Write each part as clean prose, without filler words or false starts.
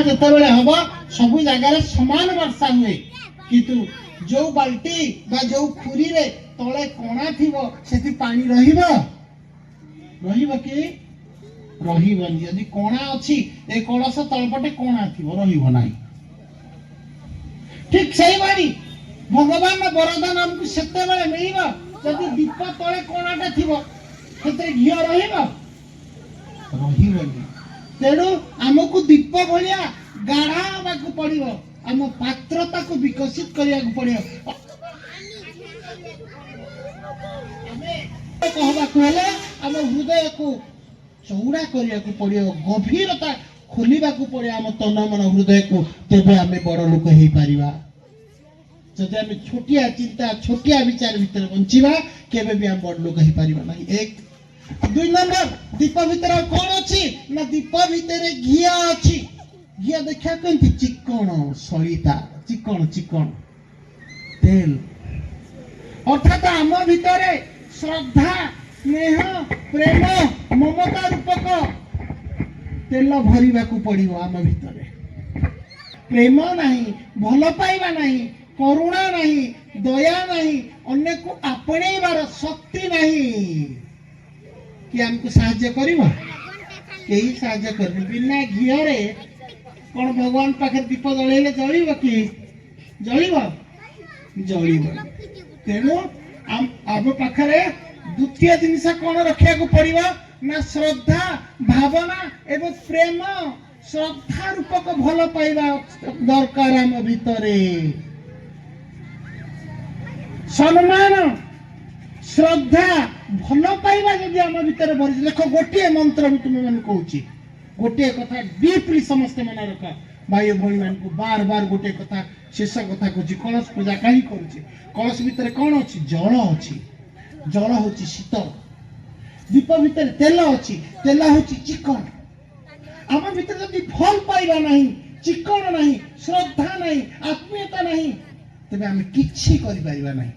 ଯେତେବେଳେ ହବ ସବୁ ଜାଗାରେ ସମାନ ବର୍ଷା ହୁଏ, କିନ୍ତୁ ଯୋଉ ବାଲ୍ଟି ବା ଯୋଉ ଖୁରୀରେ ତଳେ କଣା ଥିବ ସେଠି ପାଣି ରହିବ କି ରହିବନି। ଯଦି କଣା ଅଛି ଏ କଳସ ତଳପଟେ କଣା ଥିବ ରହିବ ନାହିଁ। ଠିକ ସେଇଭଳି ଭଗବାନ ବରଦାନ ଆମକୁ ସେତେବେଳେ ମିଳିବ ଯଦି ଦୀପ ତଳେ କଣାଟା ଥିବ, ସେଥିରେ ଘିଅ ରହିବନି। ତେଣୁ ଆମକୁ ଦୀପ ଭଳିଆ ଗାଢା ହେବାକୁ ପଡିବ, ଆମ ପାତ୍ରତାକୁ ବିକଶିତ କରିବାକୁ ପଡିବ। କହିବାକୁ ହେଲେ ଆମ ହୃଦୟକୁ ଚଉଡ଼ା କରିବାକୁ ପଡିବ, ଗଭୀରତା ଖୋଲିବାକୁ ପଡିବ ଆମ ତନ ମନ ହୃଦୟକୁ, ତେବେ ଆମେ ବଡ ଲୋକ ହେଇପାରିବା। ଯଦି ଆମେ ଛୋଟିଆ ଚିନ୍ତା ଛୋଟିଆ ବିଚାର ଭିତରେ ବଞ୍ଚିବା, କେବେ ବି ଆମେ ବଡ ଲୋକ ହେଇପାରିବା ନାହିଁ। ଏକ। ଦୁଇ ନମ୍ବର, ଦୀପ ଭିତରେ କଣ ଅଛି ନା ଦୀପ ଭିତରେ ଘିଅ ଅଛି। ଘିଅ ଦେଖିବା କେମିତି ଚିକଣ ସଳିତା, ଚିକଣ ତେଲ, ଅର୍ଥାତ ଆମ ଭିତରେ ଶ୍ରଦ୍ଧା, ସ୍ନେହ, ପ୍ରେମ, ମମତା ରୂପକ ତେଲ ଭରିବାକୁ ପଡିବ। ଆମ ଭିତରେ ପ୍ରେମ ନାହିଁ, ଭଲ ପାଇବା ନାହିଁ, କରୁଣା ନାହିଁ, ଦୟା ନାହିଁ, ଅନ୍ୟକୁ ଆପଣେଇବାର ଶକ୍ତି ନାହିଁ। କି ଆମକୁ ସାହାଯ୍ୟ କରିବ? କେହି ସାହାଯ୍ୟ କରିବ ବିନା ଘିଅରେ କଣ ଭଗବାନ ପାଖରେ ଦୀପ ଜଳେଇଲେ ଜଳିବ କି? ଜଳିବ। ତେଣୁ ଆମ ପାଖରେ ଦ୍ୱିତୀୟ ଜିନିଷ କଣ ରଖିବାକୁ ପଡିବ ନା ଶ୍ରଦ୍ଧା, ଭାବନା ଏବଂ ପ୍ରେମ। ଶ୍ରଦ୍ଧା ରୂପକ ଭଲ ପାଇବା ଦରକାର ଆମ ଭିତରେ। ସମ୍ମାନ, ଶ୍ରଦ୍ଧା, ଭଲ ପାଇବା ଯଦି ଆମ ଭିତରେ ଭରିଛି, ଦେଖ ଗୋଟିଏ ମନ୍ତ୍ର ମୁଁ ତୁମ ମାନଙ୍କୁ କହୁଛି, ଗୋଟିଏ କଥା ଡିପଲି ସମସ୍ତେ ମନେ ରଖ। ଭାଇ ଭଉଣୀ ମାନଙ୍କୁ ବାର ବାର ଗୋଟିଏ କଥା, ଶେଷ କଥା କହୁଛି। କଳସ ପୂଜା କାହିଁ କରୁଛି? କଳସ ଭିତରେ କଣ ଅଛି? ଜଳ ଅଛି। ଜଳ ହଉଛି ଶୀତଳ। ଦୀପ ଭିତରେ ତେଲ ଅଛି। ତେଲ ହଉଛି ଚିକଣ। ଆମ ଭିତରେ ଯଦି ଭଲ ପାଇବା ନାହିଁ, ଚିକଣ ନାହିଁ, ଶ୍ରଦ୍ଧା ନାହିଁ, ଆତ୍ମୀୟତା ନାହିଁ, ତେବେ ଆମେ କିଛି କରିପାରିବା ନାହିଁ।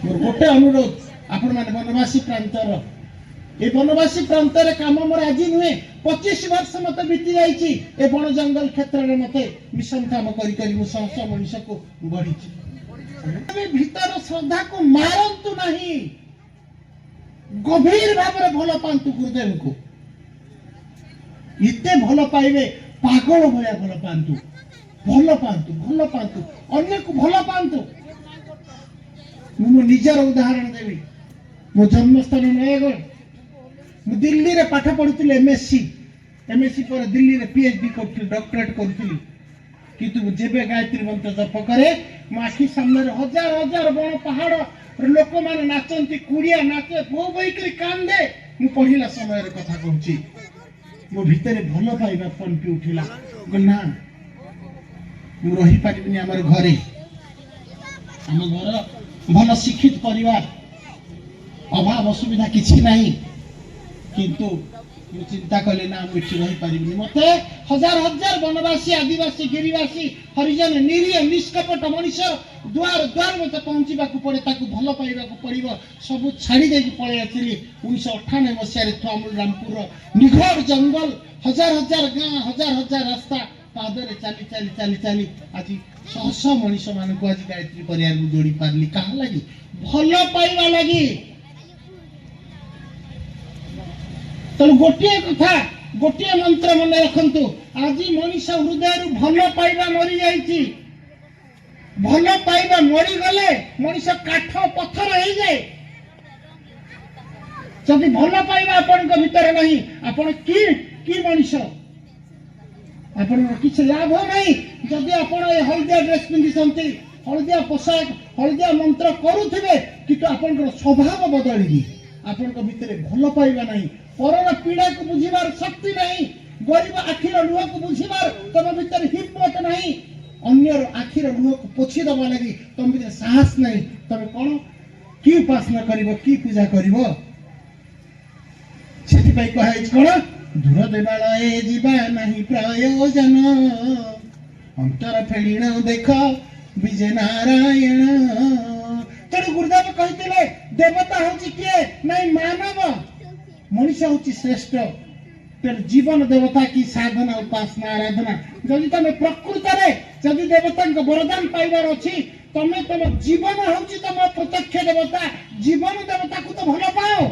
ମୋର ଗୋଟେ ଅନୁରୋଧ, ଆପଣ ମାନେ ବନବାସୀ ପ୍ରାନ୍ତର, ଏ ବନବାସୀ ପ୍ରାନ୍ତରେ କାମ ମୋର ଆଜି ନୁହେଁ, 25 ବର୍ଷ ମତେ ବିତି ଯାଇଛି। ଏ ବଣ ଜଙ୍ଗଲ କ୍ଷେତ୍ରରେ ମତେ ମିଶନ କାମ କରି ମୁଁ ଶହ ଶହ ମଣିଷକୁ ଗଢିଛି। ଭିତର ଶ୍ରଦ୍ଧାକୁ ମାରନ୍ତୁ ନାହିଁ, ଗଭୀର ଭାବରେ ଭଲ ପାଆନ୍ତୁ ଗୁରୁଦେବଙ୍କୁ। ଏତେ ଭଲ ପାଇବେ, ପାଗଳ ଭଳିଆ ଭଲ ପାଆନ୍ତୁ, ଅନ୍ୟକୁ ଭଲ ପାଆନ୍ତୁ। ମୁଁ ମୋ ନିଜର ଉଦାହରଣ ଦେବି। ମୋ ଜନ୍ମସ୍ଥାନ ନୟାଗଡ଼। ମୁଁ ଦିଲ୍ଲୀରେ ପାଠ ପଢୁଥିଲି, ଏମଏସସି ପରେ ଦିଲ୍ଲୀରେ ପିଏଚଡି କରୁଥିଲି, ଡକ୍ଟରେଟ କରୁଥିଲି। କିନ୍ତୁ ଯେବେ ଗାୟତ୍ରୀ ମନ୍ତ୍ର ଜପ କରେ, ମୋ ଆଖି ସାମ୍ନାରେ ହଜାର ହଜାର ବଣ ପାହାଡ ଲୋକମାନେ ନାଚନ୍ତି, କୁଡିଆ ନାଚେ, ବୋଉ ବହିକରି କାନ୍ଦେ। ମୁଁ ପଢିଲା ସମୟରେ କଥା କହୁଛି, ମୋ ଭିତରେ ଭଲ ପାଇବା ଫଣ୍ଟି ଉଠିଲା। ନା, ମୁଁ ରହିପାରିବିନି ଆମର ଘରେ। ଆମ ଘର ଭଲ ଶିକ୍ଷିତ ପରିବାର, ଅଭାବ ଅସୁବିଧା କିଛି ନାହିଁ, କିନ୍ତୁ ମୁଁ ଚିନ୍ତା କଲି ନା ମୁଁ ଏଠି ରହିପାରିବିନି। ମତେ ହଜାର ହଜାର ବନବାସୀ, ଆଦିବାସୀ, ଗିରିବାସୀ, ହରିଜନ, ନିରୀହ ନିଷ୍କପଟ ମଣିଷ ଦ୍ୱାର ଦ୍ୱାର ମତେ ପହଞ୍ଚିବାକୁ ପଡେ, ତାକୁ ଭଲ ପାଇବାକୁ ପଡିବ। ସବୁ ଛାଡି ଦେଇକି ପଳେଇ ଆସିଲି 1998 ମସିହାରେ ଥୁଆମୂଳ ରାମପୁରର ନିଘୋଡ଼ ଜଙ୍ଗଲ, ହଜାର ହଜାର ଗାଁ, ହଜାର ହଜାର ରାସ୍ତା ପାଦରେ ଚାଲି ଆଜି ଶହ ଶହ ମଣିଷ ମାନଙ୍କୁ ଆଜି ଗାୟତ୍ରୀ କରିବାକୁ ଯୋଡି ପାରିଲି। କାହା ଲାଗି? ଭଲ ପାଇବା ଲାଗି। ତେଣୁ ଗୋଟିଏ କଥା, ଗୋଟିଏ ମନ୍ତ୍ର ମନେ ରଖନ୍ତୁ, ଆଜି ମଣିଷ ହୃଦୟରୁ ଭଲ ପାଇବା ମରି ଯାଇଛି। ଭଲ ପାଇବା ମରିଗଲେ ମଣିଷ କାଠ ପଥର ହେଇଯାଏ। ଯଦି ଭଲ ପାଇବା ଆପଣଙ୍କ ଭିତରେ ନାହିଁ, ଆପଣ କି ମଣିଷ? ଆପଣଙ୍କର କିଛି ଲାଭ ନାହିଁ। ଯଦି ଆପଣ ଏ ହଳଦିଆ ଡ୍ରେସ ପିନ୍ଧିଛନ୍ତି, ହଳଦିଆ ପୋଷାକ, ହଳଦିଆ ମନ୍ତ୍ର କରୁଥିବେ, କିନ୍ତୁ ଆପଣଙ୍କର ସ୍ୱଭାବ ବଦଳିନି, ଆପଣଙ୍କ ଭିତରେ ଭଲ ପାଇବା ନାହିଁ, ପରର ପୀଡ଼ାକୁ ବୁଝିବାର ଶକ୍ତି ନାହିଁ, ଗରିବ ଆଖିର ଲୁହକୁ ବୁଝିବାର ତମ ଭିତରେ ହିମ୍ମତ ନାହିଁ, ଅନ୍ୟର ଆଖିର ଲୁହକୁ ପୋଛି ଦେବା ଲାଗି ତମ ଭିତରେ ସାହସ ନାହିଁ, ତମେ କଣ କି ଉପାସନା କରିବ, କି ପୂଜା କରିବ? ସେଥିପାଇଁ କୁହାଯାଇଛି କଣ? ଦୂର ଦେବାଳଏ ଯିବା ନାହିଁ ପ୍ରୟୋଜନ, ଅନ୍ତର ଫେଣିଣ ଦେଖ विजय नारायण। तेणु गुरुदेव कहते देवता हूँ किए नहीं मानव, मनुष्य हूँ श्रेष्ठ। तेणु जीवन देवता की साधना उपासना आराधना जदि तुम प्रकृत जदि देवता वरदान पाइबार अच्छी तमें तुम जीवन हूँ तुम प्रत्यक्ष देवता, जीवन देवता को तो भल पाओ।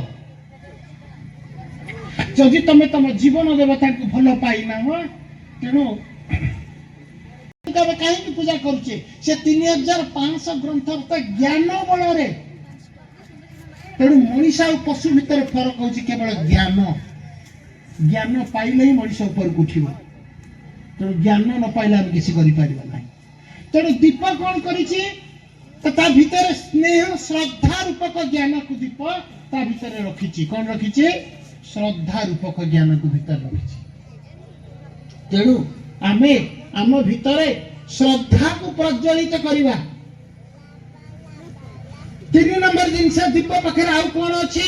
जदि तुम तुम जीवन देवता को भल पाइना तेणु कहीं पूजा करुचे से 3500 ग्रंथ ज्ञान बल। तेणु मनीषा और पशु भितर फरक हूँ केवल ज्ञान। ज्ञान पाइले ही मनीष ऊपर उठिब। तेणु ज्ञान न पाइले आम किसी करें। तेणु दीप कौन करी भीतर स्नेह श्रद्धा रूपक ज्ञान को दीप ता भीतर रखी। कौन रखी? श्रद्धा रूपक ज्ञान को भीतर रखी। तेणु आमे आम भीतर श्रद्धा को प्रज्वलित करवा। 3 नंबर जिनस दीप पाखे आउ कौन अच्छी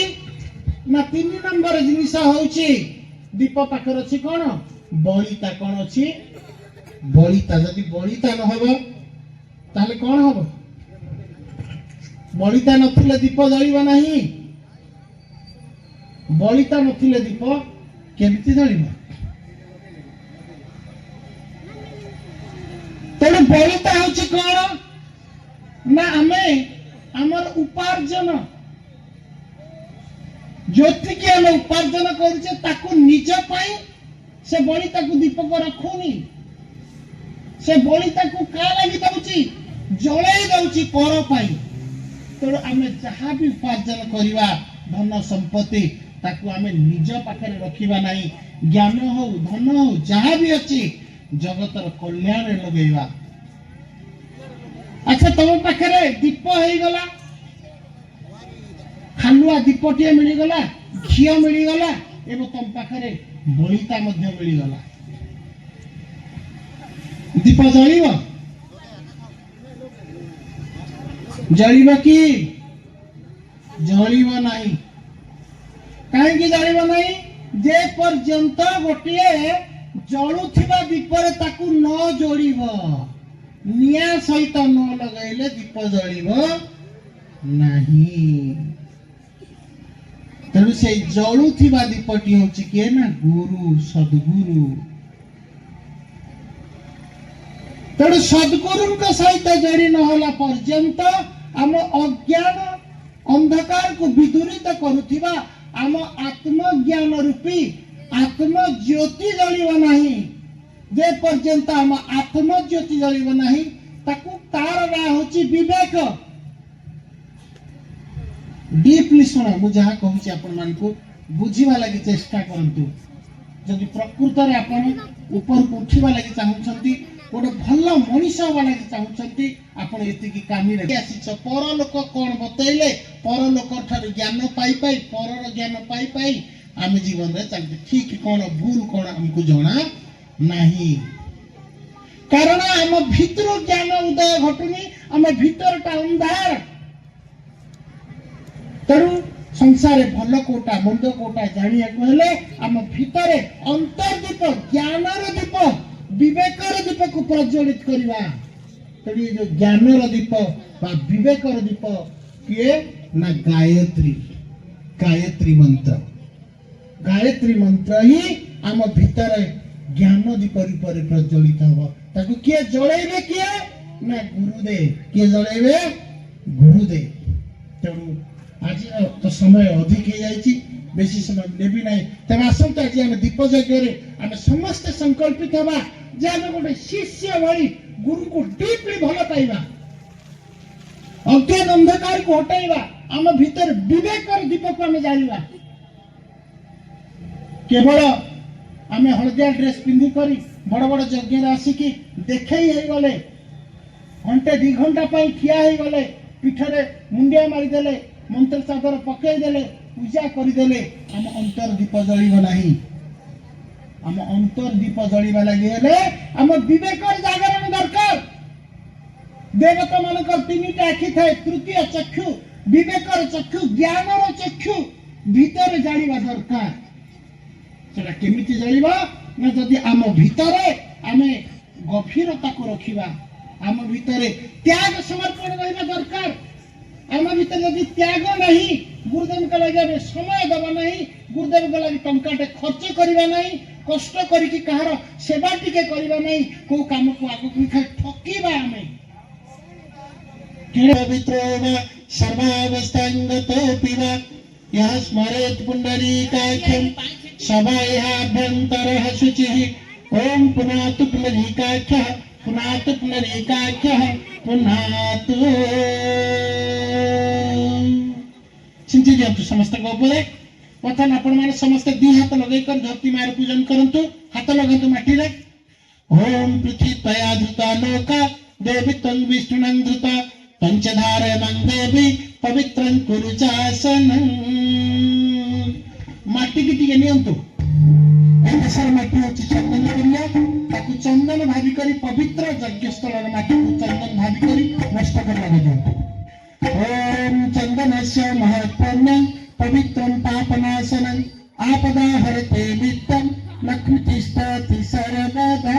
ना 3 नंबर जिनस हूँ दीप पाखे अच्छी कौन बलिता। कौन अच्छी? बलिता। जदि बलिता न हो ताले कौन हम? बलिता नथिले दीप जलिब नहीं। बलिता नथिले दीप केमिति जलिब? तेणु बलिता हूँ कौन ना आमे आमर उपार्जन ज्योति की आम उपार्जन करुचे ताकू निज पाई से बलिता को दीपक रखुनी। से बलिता को क्या लगी दउची जलाई दउची पर पाई। तेणु आम जहाँ भी उपार्जन करवा धन संपत्ति ताकू आम निज पाखे रखा नहीं। ज्ञान हो धन हो जहाँ भी अच्छी जगतर कल्याण लगेगा। अच्छा तुम पाखे दीप हो गला खालुआ दीपटे मिलगला घी मिलगला एवं तुम पाखे बलिता मिलगला दीप जलिब जलिब कि जलिब नहीं। कहीं जलिब नहीं? जे पर्यंत गोटे जलुथिबा दीपरे ताकू न जोड़िब निया सहित न लगाइले दीप जलिब नहीं। तेणु से जलुथिबा दीपटी हूँ किए ना गुरु सद्गुरु। तेणु सद्गुरु सहित जोड़ी नहला पर्यंत आम अज्ञान अंधकार को विदूरित करुथिबा आम आत्मज्ञान रूपी आत्मज्योति जलिब नहीं। जे पर्यंत आम आत्मज्योति जलिब नहीं ताकू तार ना होची विवेक। डीपली शुण मु जहाँ कहूँ आपण मानकु बुझीवा लगी चेष्टा करंतु। जदि प्रकृत रे आपण ऊपर को उठीवा लगी चाहउछंती गोटे भल मनीष हवा लगी चाहउछंती आपण एतिकी कामी रे आसीछ। पर लोक कोन बतैले पर लोक ठार ज्ञान पाई पाई परर ज्ञान पाई पाई आम जीवन रे चलते ठीक कौन भूल कौन हमको जना नहीं। कारण आम भीतर ज्ञान उदय घटुनी आम भीतर अंधार। तेणु संसार भल कोटा मंद कोटा जानिया हेले आम भीतर अंतर्दीप ज्ञानर दीप विवेकर दीप को प्रज्वलित करवा। तेणु ये जो ज्ञानर दीप बा विवेकर दीप किए ना गायत्री। गायत्री मंत्र गायत्री मंत्र ही आम भीतर ज्ञान दीप रूप प्रज्वलित हम। ताकू किए जलैबे किए ना गुरुदेव। किए जलैबे? गुरुदेव। तेणु आज तो समय अधिक हो जाए बेसी समय नेबी ना तेज आसत आज आम दीप यज्ञ आम समस्ते संकल्पित हवा जे आम गोटे शिष्य भाई गुरु को डीपली भल पाइबा अज्ञान अंधकार को हटाइबा आम भीतर विवेक दीप को आम जानिबा। केवल आम हलदिया ड्रेस पिंधि करी बड़ बड़ यज्ञ आसिकी देखई गले घंटे 2 घंटा ठिया हो गले पीठरे मुंडिया मारिदेले मंत्र चादर पकईदे पूजा करदेले आम अंतर दीप जलिब नहीं। आम अंतर दीप जलिबा लगी हेले आम विवेकर जागरण दरकार। देवता मानकर 3टा आखि थाए तृतीय चक्षु विवेकर चक्षु ज्ञानर चक्षु भीतर जानिबा दरकार। सेटा केमिति जलिबा ना जदि आम भीतर आमे गभीरता को रखिबा आम भितर त्याग समर्पण रहा दरकार। आम भितर यदि त्याग नहीं गुरुदेव के लगे आम समय दबा नहीं गुरुदेव के लगे टंकाटे खर्च करवा नहीं कष्ट करिकी कहार सेवा टिके करवा नहीं को काम को आगु खाली ठकीबा आम पवित्रो वा सर्वावस्थांगतोऽपि वा यः स्मरेत् पुण्डरीकाख्यं सभायाभ्यन्तरः शुचिः ओम पुनातु पुनरीकाख्यः पुनातु पुनरीकाख्यः पुनातु चिंती दियंतु समस्त को उपरे प्रथम आपण माने समस्त दी हाथ लगे कर धरती मार पूजन करंतु हाथ लगंतु माटी रे ओम पृथ्वी तया धृता लोका देवी तं विष्णुनं धृता पंचधारणं देवी पवित्रं कुरु चासनं माटी की टिके नियंतु एसर माटी होची चंदन करिया ताकू चंदन भाबी करी पवित्र यज्ञ स्थल माटी को चंदन भाबी करी नष्ट करला दियंतु ओम चंदनस्य महत्पुण्यं पवित्रं पापनाशनं आपदा हरते नित्यं लक्ष्मीतिष्ठति सर्वदा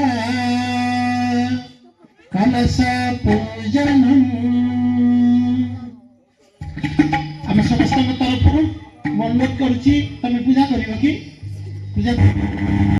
कलश पूजनम आम समस्त तरफ अनुरोध करुची तमे पूजा करिबो कि पूजा